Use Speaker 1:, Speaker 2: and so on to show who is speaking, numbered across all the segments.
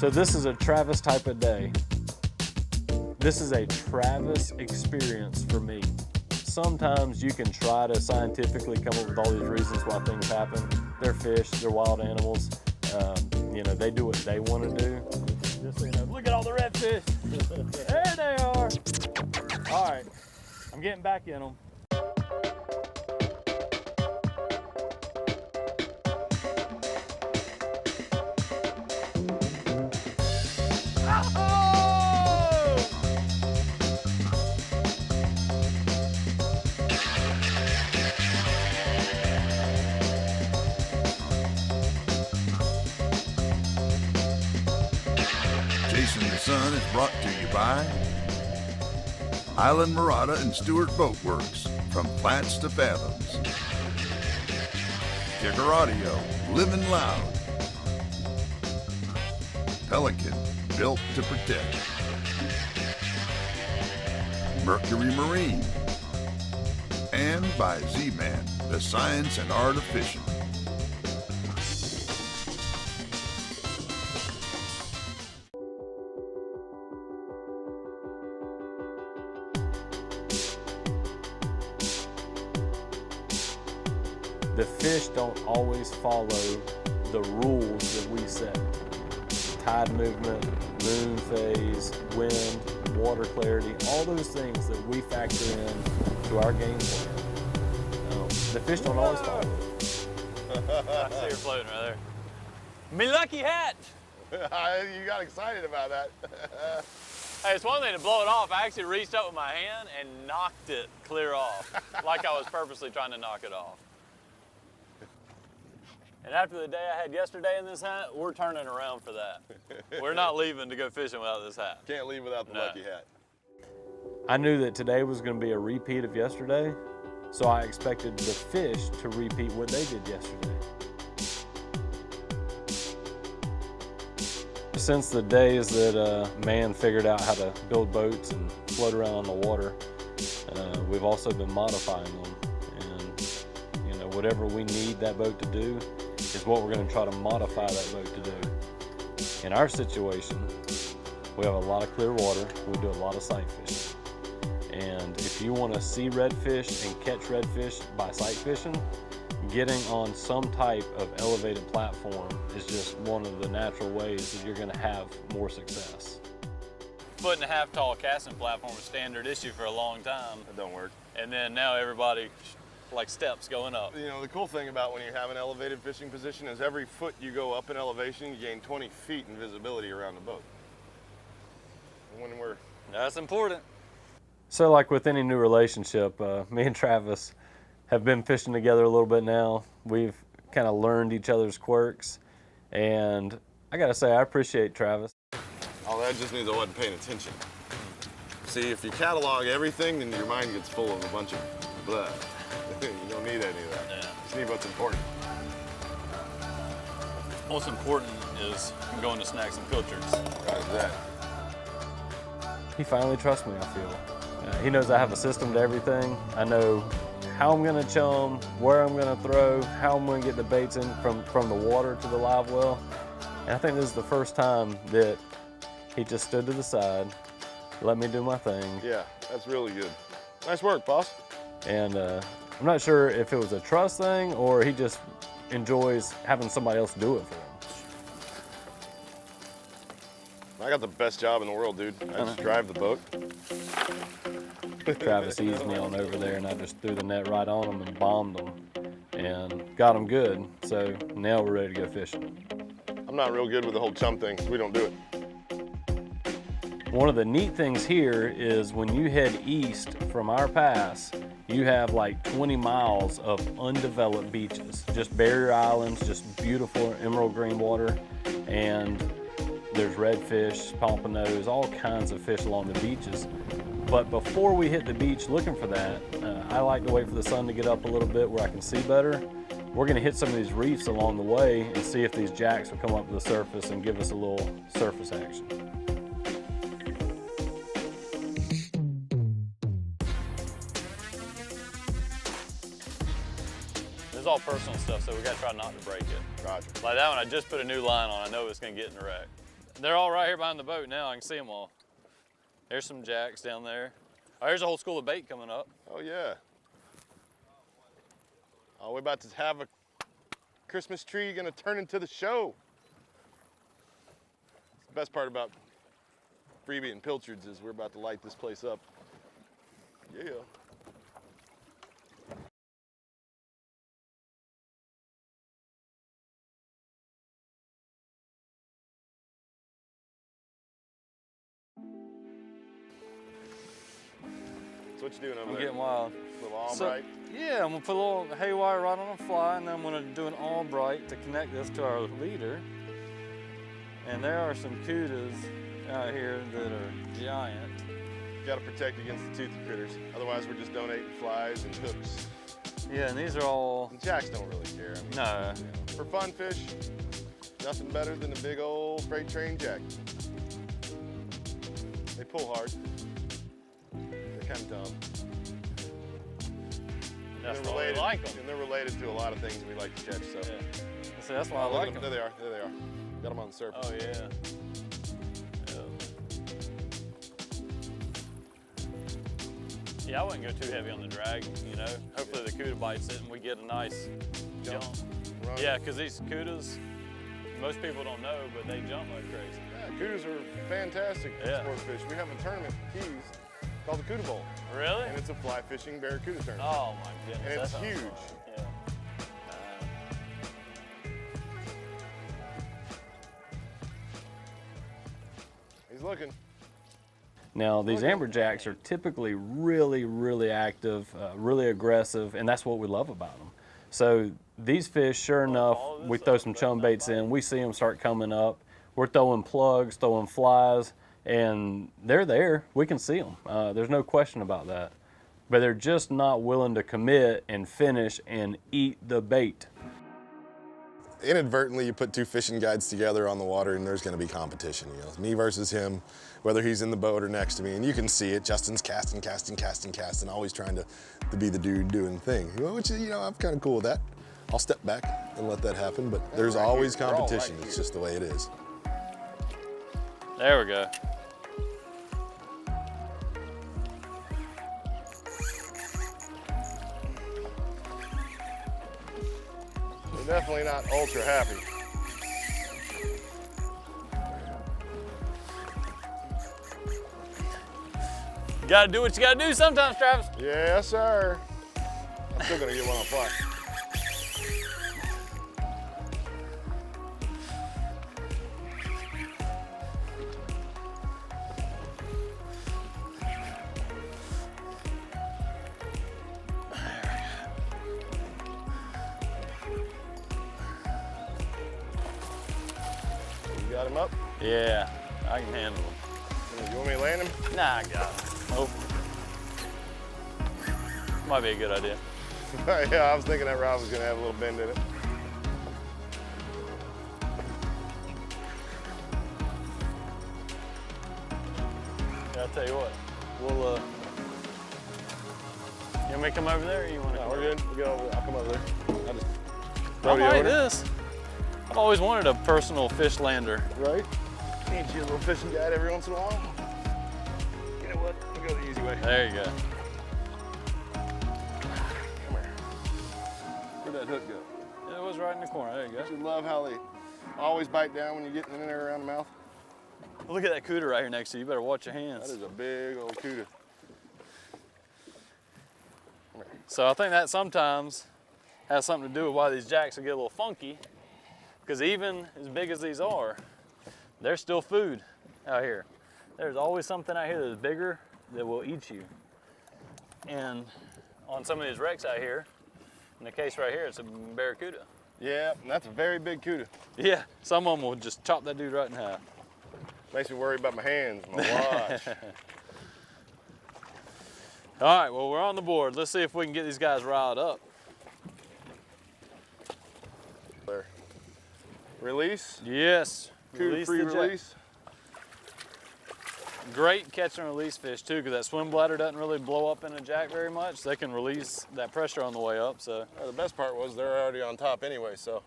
Speaker 1: So this is a Travis type of day. This is a Travis experience for me. Sometimes you can try to scientifically come up with all these reasons why things happen. They're fish, they're wild animals. You know, they do what they want to do. Just so you know, look at all the redfish. There they are. All right, I'm getting back in them.
Speaker 2: Chasin The Sun is brought to you by Island Murata and Stewart Boatworks, from flats to fathoms. Kicker Audio, living loud. Pelican, built to protect. Mercury Marine. And by Z-Man, the science and art of fishing.
Speaker 1: The fish don't always follow the rules that we set. Tide movement, moon phase, wind, water clarity, all those things that we factor in to our game plan. The fish don't always follow it.
Speaker 3: I see her floating right there. Me lucky hat!
Speaker 4: You got excited about that.
Speaker 3: Hey, it's one thing to blow it off. I actually reached up with my hand and knocked it clear off, like I was purposely trying to knock it off. And after the day I had yesterday in this hat, we're turning around for that. We're not leaving to go fishing without this hat.
Speaker 4: Can't leave without the lucky hat.
Speaker 1: I knew that today was going to be a repeat of yesterday, so I expected the fish to repeat what they did yesterday. Since the days that man figured out how to build boats and float around on the water, we've also been modifying them. And you know, whatever we need that boat to do is what we're going to try to modify that boat to do. In our situation, we have a lot of clear water. We do a lot of sight fishing. And if you want to see redfish and catch redfish by sight fishing, getting on some type of elevated platform is just one of the natural ways that you're going to have more success.
Speaker 3: 1.5 foot tall casting platform was standard issue for a long time.
Speaker 4: It don't work.
Speaker 3: And then now everybody, like steps going up.
Speaker 4: You know, the cool thing about when you have an elevated fishing position is every foot you go up in elevation, you gain 20 feet in visibility around the boat. And
Speaker 3: That's important.
Speaker 1: So like with any new relationship, me and Travis have been fishing together a little bit now. We've kind of learned each other's quirks, and I gotta say, I appreciate Travis.
Speaker 4: Oh, that just means I wasn't paying attention. See, if you catalog everything, then your mind gets full of a bunch of blah. You don't need any of that.
Speaker 3: Yeah.
Speaker 4: You just need what's important.
Speaker 3: Most important is going to Snacks and Pilchards.
Speaker 4: How's that?
Speaker 1: He finally trusts me, I feel. He knows I have a system to everything. I know how I'm gonna chum, where I'm gonna throw, how I'm gonna get the baits in from the water to the live well. And I think this is the first time that he just stood to the side, let me do my thing.
Speaker 4: Yeah, that's really good. Nice work, boss.
Speaker 1: And I'm not sure if it was a trust thing or he just enjoys having somebody else do it for him.
Speaker 4: I got the best job in the world, dude. I just drive the boat.
Speaker 1: Travis eased me on over there and I just threw the net right on them and bombed them and got them good. So now we're ready to go fishing.
Speaker 4: I'm not real good with the whole chum thing, so we don't do it.
Speaker 1: One of the neat things here is when you head east from our pass, you have like 20 miles of undeveloped beaches, just barrier islands, just beautiful emerald green water, and there's redfish, pompanos, all kinds of fish along the beaches. But before we hit the beach looking for that, I like to wait for the sun to get up a little bit where I can see better. We're gonna hit some of these reefs along the way and see if these jacks will come up to the surface and give us a little surface action.
Speaker 3: This is all personal stuff, so we gotta try not to break it.
Speaker 4: Roger.
Speaker 3: Like that one, I just put a new line on. I know it's gonna get in the wreck. They're all right here behind the boat now. I can see them all. There's some jacks down there. Oh, here's a whole school of bait coming up.
Speaker 4: Oh yeah. Oh, we're about to have a Christmas tree gonna turn into the show. The best part about Freebie and Pilchards is we're about to light this place up. Yeah. So what you doing over
Speaker 3: I'm
Speaker 4: there?
Speaker 3: getting wild.
Speaker 4: A little all
Speaker 3: So-
Speaker 4: bright.
Speaker 3: Yeah, I'm gonna put a little haywire right on the fly, and then I'm gonna do an all bright to connect this to our leader. And there are some cudas out here that are giant.
Speaker 4: Got to protect against the toothy critters. Otherwise, we're just donating flies and hooks.
Speaker 3: Yeah, and these are all,
Speaker 4: And jacks don't really care. I mean,
Speaker 3: no,
Speaker 4: for fun fish, nothing better than a big old freight train jack. They pull hard. They're kind of dumb.
Speaker 3: that's
Speaker 4: They're
Speaker 3: why we like them.
Speaker 4: And they're related to a lot of things we like to catch. So.
Speaker 3: Yeah. See, that's why I
Speaker 4: Look
Speaker 3: like
Speaker 4: at
Speaker 3: them.
Speaker 4: There they are. There they are. Got them on the surface.
Speaker 3: Oh yeah. Yeah, I wouldn't go too heavy on the drag, you know. Hopefully the cuda bites it and we get a nice jump.
Speaker 4: Run.
Speaker 3: Yeah, because these cudas, most people don't know, but they jump like crazy.
Speaker 4: Yeah, cudas are fantastic
Speaker 3: Yeah.
Speaker 4: sport fish. We have a tournament in Keys called the Cuda Bowl,
Speaker 3: Really?
Speaker 4: and it's a fly fishing barracuda tournament.
Speaker 3: Oh my goodness.
Speaker 4: And
Speaker 3: that
Speaker 4: it's
Speaker 3: sounds
Speaker 4: huge.
Speaker 3: fun. Yeah.
Speaker 4: He's looking.
Speaker 1: Now, these amberjacks are typically really, really active, really aggressive, and that's what we love about them. So these fish, sure enough,
Speaker 3: all of
Speaker 1: we
Speaker 3: this
Speaker 1: throw
Speaker 3: up,
Speaker 1: some
Speaker 3: but
Speaker 1: chum
Speaker 3: not
Speaker 1: baits in, we see them start coming up. We're throwing plugs, throwing flies, and they're there. We can see them. There's no question about that. But they're just not willing to commit and finish and eat the bait.
Speaker 5: Inadvertently, you put two fishing guides together on the water and there's going to be competition. You know, me versus him, whether he's in the boat or next to me, and you can see it. Justin's casting, always trying to be the dude doing the thing. Which, you know, I'm kind of cool with that. I'll step back and let that happen, but there's
Speaker 4: right
Speaker 5: always
Speaker 4: here. We're all right
Speaker 5: competition.
Speaker 4: here.
Speaker 5: It's just the way it is.
Speaker 3: There we go.
Speaker 4: They're definitely not ultra happy.
Speaker 3: You gotta do what you gotta do sometimes, Travis.
Speaker 4: Yes, sir. I'm still gonna get one on fly. You got him up?
Speaker 3: Yeah, I can handle them.
Speaker 4: You want me to land him?
Speaker 3: Nah, I got them. Nope. Might be a good idea.
Speaker 4: Yeah, I was thinking that rod was gonna have a little bend in it.
Speaker 3: Yeah, I'll tell you what. We'll, you want me to come over there or you want to
Speaker 4: No,
Speaker 3: come
Speaker 4: we're
Speaker 3: over?
Speaker 4: good. We'll go. I'll come over there. I'll just
Speaker 3: I
Speaker 4: throw you
Speaker 3: like
Speaker 4: over.
Speaker 3: this. I've always wanted a personal fish lander.
Speaker 4: Right? Need you a little fishing guide every once in a while. You know what? We'll go the easy way.
Speaker 3: There you go.
Speaker 4: Come here. Where'd that hook go?
Speaker 3: It was right in the corner. There you
Speaker 4: Don't
Speaker 3: go.
Speaker 4: you love how they always bite down when you're getting in there around the mouth?
Speaker 3: Look at that cooter right here next to you. You better watch your
Speaker 4: That
Speaker 3: hands.
Speaker 4: is a big old cuda.
Speaker 3: So I think that sometimes has something to do with why these jacks will get a little funky. Because even as big as these are, they're still food out here. There's always something out here that's bigger that will eat you. And on some of these wrecks out here, in the case right here, it's a barracuda.
Speaker 4: Yeah, and that's a very big cuda.
Speaker 3: Yeah, some of them will just chop that dude right in half.
Speaker 4: Makes me worry about my hands, my watch.
Speaker 3: All right, well, we're on the board. Let's see if we can get these guys riled up.
Speaker 4: There. Release.
Speaker 3: Yes.
Speaker 4: Cuda free
Speaker 3: the jack.
Speaker 4: release.
Speaker 3: Great catch and release fish too, because that swim bladder doesn't really blow up in a jack very much. They can release that pressure on the way up. So
Speaker 4: The best part was they're already on top anyway, so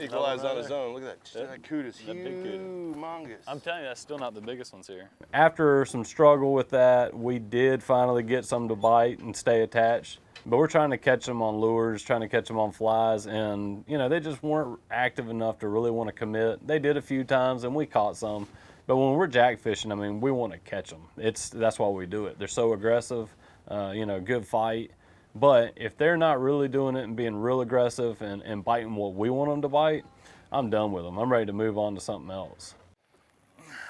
Speaker 4: equalized on
Speaker 3: right
Speaker 4: his
Speaker 3: there.
Speaker 4: own. Look at that. That coot is
Speaker 3: That big coot.
Speaker 4: humongous.
Speaker 3: I'm telling you, that's still not the biggest ones here.
Speaker 1: After some struggle with that, we did finally get some to bite and stay attached. But we're trying to catch them on lures, trying to catch them on flies, and you know, they just weren't active enough to really want to commit. They did a few times and we caught some, but when we're jack fishing, I mean, we want to catch them. That's why we do it. They're so aggressive, you know, good fight. But if they're not really doing it and being real aggressive and biting what we want them to bite, I'm done with them. I'm ready to move on to something else.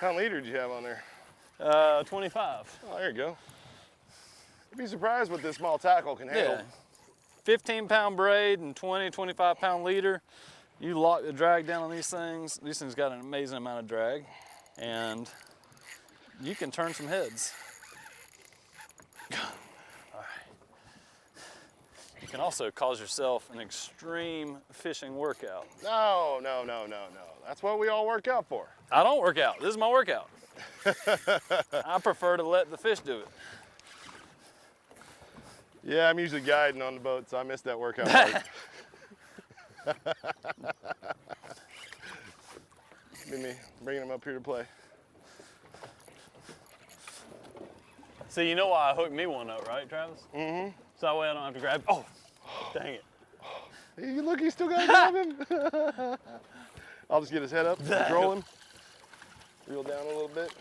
Speaker 4: How many leader did you have on there?
Speaker 3: 25.
Speaker 4: Oh, there you go. You'd be surprised what this small tackle can handle.
Speaker 3: Yeah. 15-pound braid and 20, 25-pound leader. You lock the drag down on these things. These things got an amazing amount of drag, and you can turn some heads. All right. You can also cause yourself an extreme fishing workout.
Speaker 4: No. That's what we all work out for.
Speaker 3: I don't work out. This is my workout. I prefer to let the fish do it.
Speaker 4: Yeah, I'm usually guiding on the boat, so I missed that workout part. Be me bringing him up here to play.
Speaker 3: See, you know why I hooked me one up, right, Travis? Mm-hmm. So that way I don't have to grab. Oh, dang it.
Speaker 4: Hey, look, he's still got to grab him. I'll just get his head up, control him, reel down a little bit.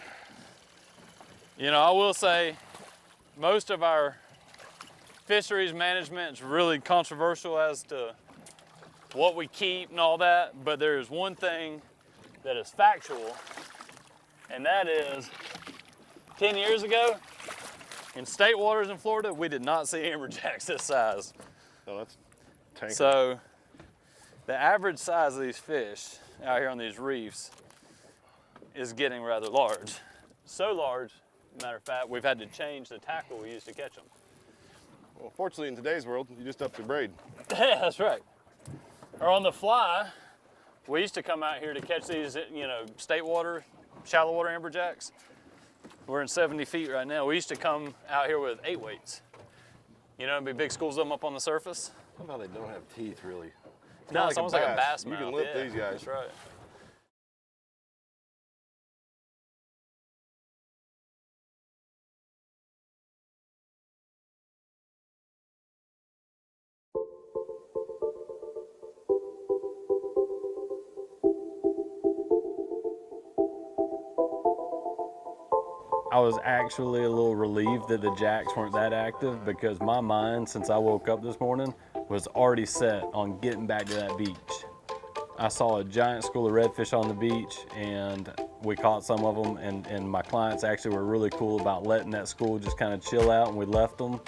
Speaker 3: You know, I will say most of our fisheries management is really controversial as to what we keep and all that, but there is one thing that is factual, and that is 10 years ago in state waters in Florida, we did not see amberjacks this size.
Speaker 4: Oh, that's tanker.
Speaker 3: So the average size of these fish out here on these reefs is getting rather large. So large, matter of fact, we've had to change the tackle we use to catch them.
Speaker 4: Well, fortunately, in today's world, you just up the braid.
Speaker 3: Yeah, that's right. Or on the fly, we used to come out here to catch these, you know, state water, shallow water amberjacks. We're in 70 feet right now. We used to come out here with 8 weights. You know, it'd be big schools of them up on the surface.
Speaker 4: Somehow they don't have teeth, really.
Speaker 3: No, it's almost like a bass
Speaker 4: You
Speaker 3: mouth.
Speaker 4: can lip
Speaker 3: Yeah,
Speaker 4: these guys.
Speaker 3: That's right.
Speaker 1: I was actually a little relieved that the jacks weren't that active because my mind, since I woke up this morning, was already set on getting back to that beach. I saw a giant school of redfish on the beach and we caught some of them, and my clients actually were really cool about letting that school just kind of chill out, and we left them.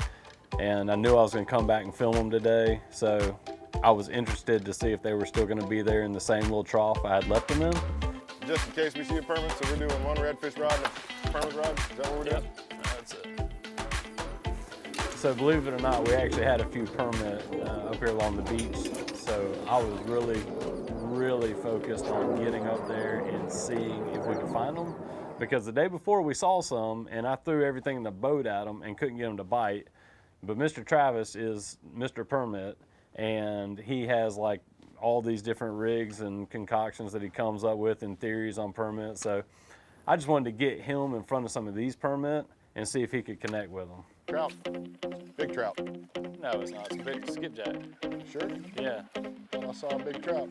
Speaker 1: And I knew I was going to come back and film them today, so I was interested to see if they were still going to be there in the same little trough I had left them in.
Speaker 4: Just in case we see a permit, so we're doing one redfish rod and a permit rod. Is that what we're doing?
Speaker 3: That's it.
Speaker 1: So believe it or not, we actually had a few permit up here along the beach. So I was really focused on getting up there and seeing if we could find them. Because the day before we saw some and I threw everything in the boat at them and couldn't get them to bite. But Mr. Travis is Mr. Permit, and he has like all these different rigs and concoctions that he comes up with and theories on permit. So I just wanted to get him in front of some of these permit and see if he could connect with them.
Speaker 4: Trout. Big trout.
Speaker 3: No, it's not. It's a big skipjack.
Speaker 4: Sure?
Speaker 3: Yeah.
Speaker 4: Thought I saw a big trout.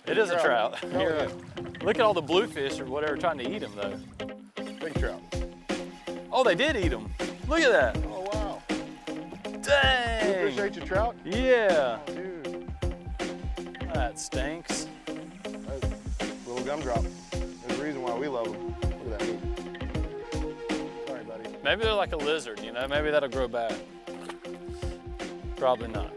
Speaker 3: It is a trout.
Speaker 4: Oh,
Speaker 3: Here,
Speaker 4: yeah.
Speaker 3: look at all the bluefish or whatever trying to eat them, though.
Speaker 4: Big trout.
Speaker 3: Oh, they did eat them. Look at that.
Speaker 4: Oh, wow.
Speaker 3: Dang.
Speaker 4: Bluefish ate your trout?
Speaker 3: Yeah.
Speaker 4: Oh, dude.
Speaker 3: That stinks.
Speaker 4: That's a little gumdrop. There's a reason why we love them. Look at that meat. Sorry, buddy.
Speaker 3: Maybe they're like a lizard, you know? Maybe that'll grow back. Probably not.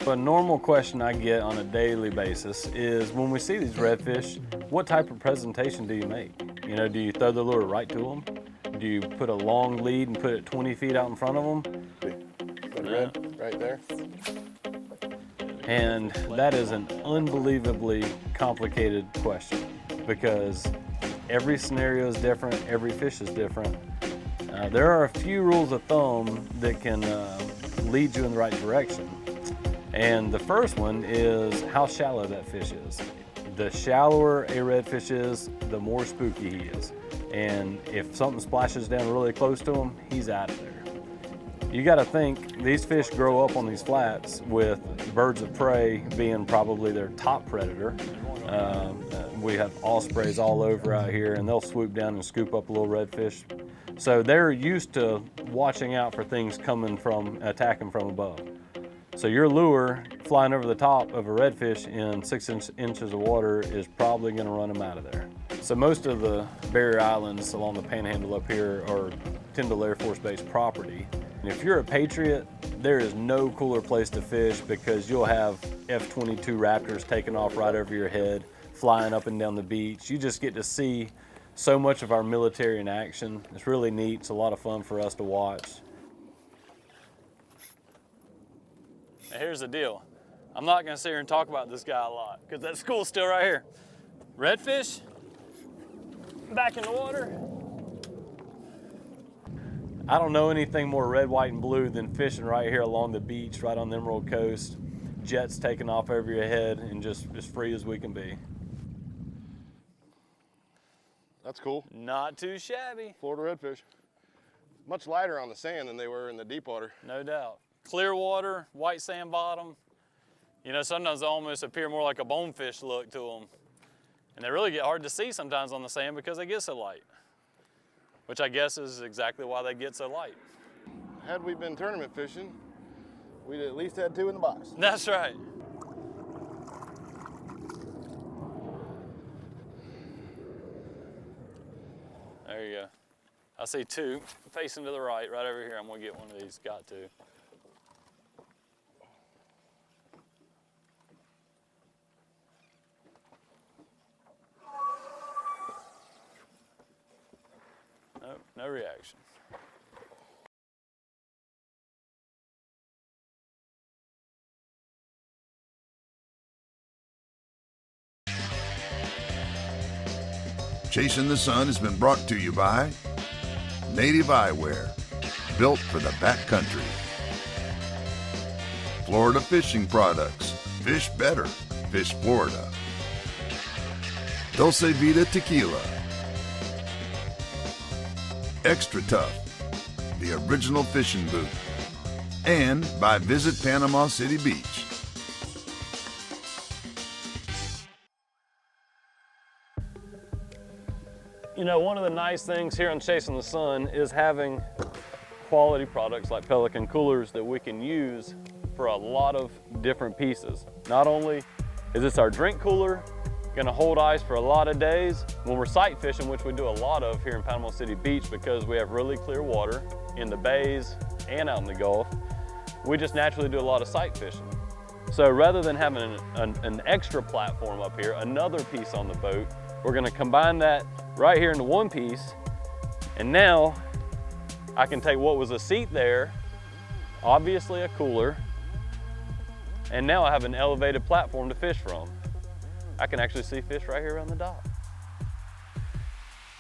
Speaker 1: A normal question I get on a daily basis is when we see these redfish, what type of presentation do you make? You know, do you throw the lure right to them? Do you put a long lead and put it 20 feet out in front of them?
Speaker 4: That red right there.
Speaker 1: And that is an unbelievably complicated question because every scenario is different, every fish is different. There are a few rules of thumb that can lead you in the right direction. And the first one is how shallow that fish is. The shallower a redfish is, the more spooky he is. And if something splashes down really close to him, he's out of there. You gotta think, these fish grow up on these flats with birds of prey being probably their top predator. We have ospreys all over out here, and they'll swoop down and scoop up a little redfish. So they're used to watching out for things attacking from above. So your lure flying over the top of a redfish in 6 inches of water is probably gonna run them out of there. So most of the barrier islands along the panhandle up here are Tyndall Air Force Base property. And if you're a patriot, there is no cooler place to fish because you'll have F-22 Raptors taking off right over your head, flying up and down the beach. You just get to see so much of our military in action. It's really neat. It's a lot of fun for us to watch.
Speaker 3: Now here's the deal. I'm not gonna sit here and talk about this guy a lot because that school's still right here. Redfish, back in the water.
Speaker 1: I don't know anything more red, white, and blue than fishing right here along the beach, right on the Emerald Coast. Jets taking off over your head and just as free as we can be.
Speaker 5: That's cool.
Speaker 3: Not too shabby,
Speaker 5: Florida redfish. Much lighter on the sand than they were in the deep water.
Speaker 3: no doubt. Clear water, white sand bottom. You know, sometimes they almost appear more like a bonefish look to them. And they really get hard to see sometimes on the sand because they get so light, which I guess is exactly why they get so light.
Speaker 5: Had we been tournament fishing, we'd at least had 2 in the box.
Speaker 3: That's right. There you go. I see 2 facing to the right over here. I'm gonna get one of these, got to. Nope, no reaction.
Speaker 2: Chasin' the Sun has been brought to you by Native Eyewear, built for the backcountry. Florida Fishing Products, fish better, fish Florida. Dulce Vida Tequila. Extra Tough, the original fishing boot. And by Visit Panama City Beach.
Speaker 1: You know, one of the nice things here on Chasin' the Sun is having quality products like Pelican coolers that we can use for a lot of different pieces. Not only is this our drink cooler, gonna hold ice for a lot of days. When we're sight fishing, which we do a lot of here in Panama City Beach because we have really clear water in the bays and out in the Gulf, we just naturally do a lot of sight fishing. So rather than having an extra platform up here, another piece on the boat, we're gonna combine that right here into one piece. And now I can take what was a seat there, obviously a cooler, and now I have an elevated platform to fish from. I can actually see fish right here around the dock.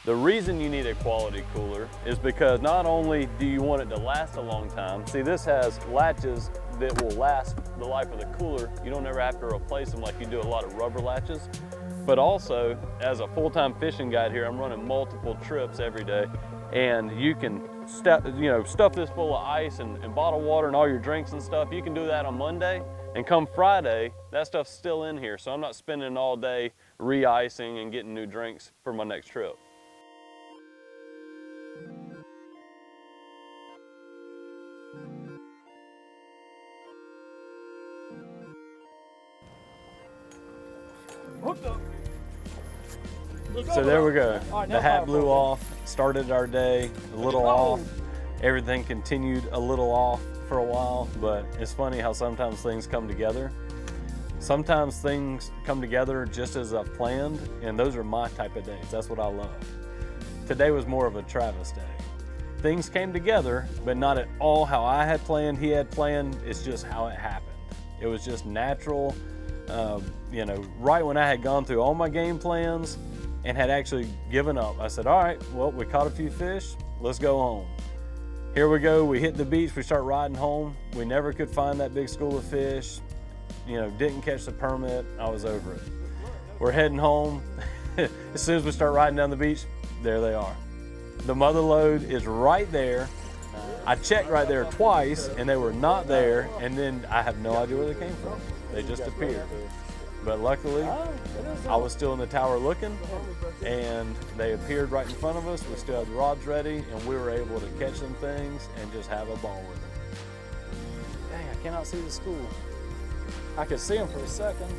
Speaker 1: The reason you need a quality cooler is because not only do you want it to last a long time, see this has latches that will last the life of the cooler. You don't ever have to replace them like you do a lot of rubber latches. But also, as a full-time fishing guide here, I'm running multiple trips every day, and you can stuff this full of ice and bottled water and all your drinks and stuff. You can do that on Monday, and come Friday, that stuff's still in here, so I'm not spending all day re-icing and getting new drinks for my next trip.
Speaker 3: Hooked up.
Speaker 1: So there we go.
Speaker 3: All right, now
Speaker 1: The hat
Speaker 3: fire
Speaker 1: blew
Speaker 3: forward.
Speaker 1: off, started our day a little off. Everything continued a little off for a while, but it's funny how sometimes things come together. Sometimes things come together just as I've planned, and those are my type of days. That's what I love. Today was more of a Travis day. Things came together, but not at all how I had planned, he had planned. It's just how it happened. It was just natural. Right when I had gone through all my game plans and had actually given up, I said, all right, well, we caught a few fish, let's go home. Here we go, we hit the beach, we start riding home. We never could find that big school of fish. You know, didn't catch the permit, I was over it. We're heading home. As soon as we start riding down the beach, there they are. The mother lode is right there. I checked right there twice and they were not there, and then I have no idea where they came from. They just appeared. But luckily, I was still in the tower looking, and they appeared right in front of us. We still had the rods ready, and we were able to catch them things and just have a ball with them.
Speaker 3: Dang, I cannot see the school. I could see them for a second.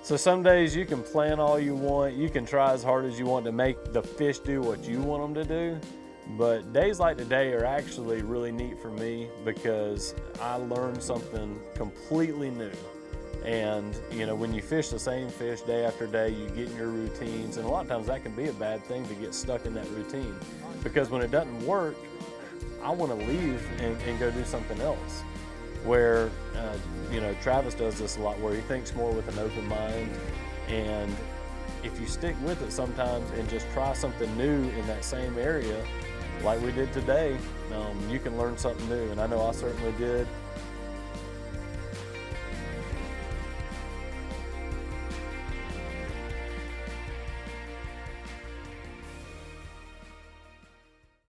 Speaker 1: So some days you can plan all you want, you can try as hard as you want to make the fish do what you want them to do, but days like today are actually really neat for me because I learned something completely new. And you know, when you fish the same fish day after day, you get in your routines, and a lot of times that can be a bad thing to get stuck in that routine, because when it doesn't work, I want to leave and go do something else. Where, you know, Travis does this a lot, where he thinks more with an open mind, and if you stick with it sometimes and just try something new in that same area, like we did today, you can learn something new, and I know I certainly did.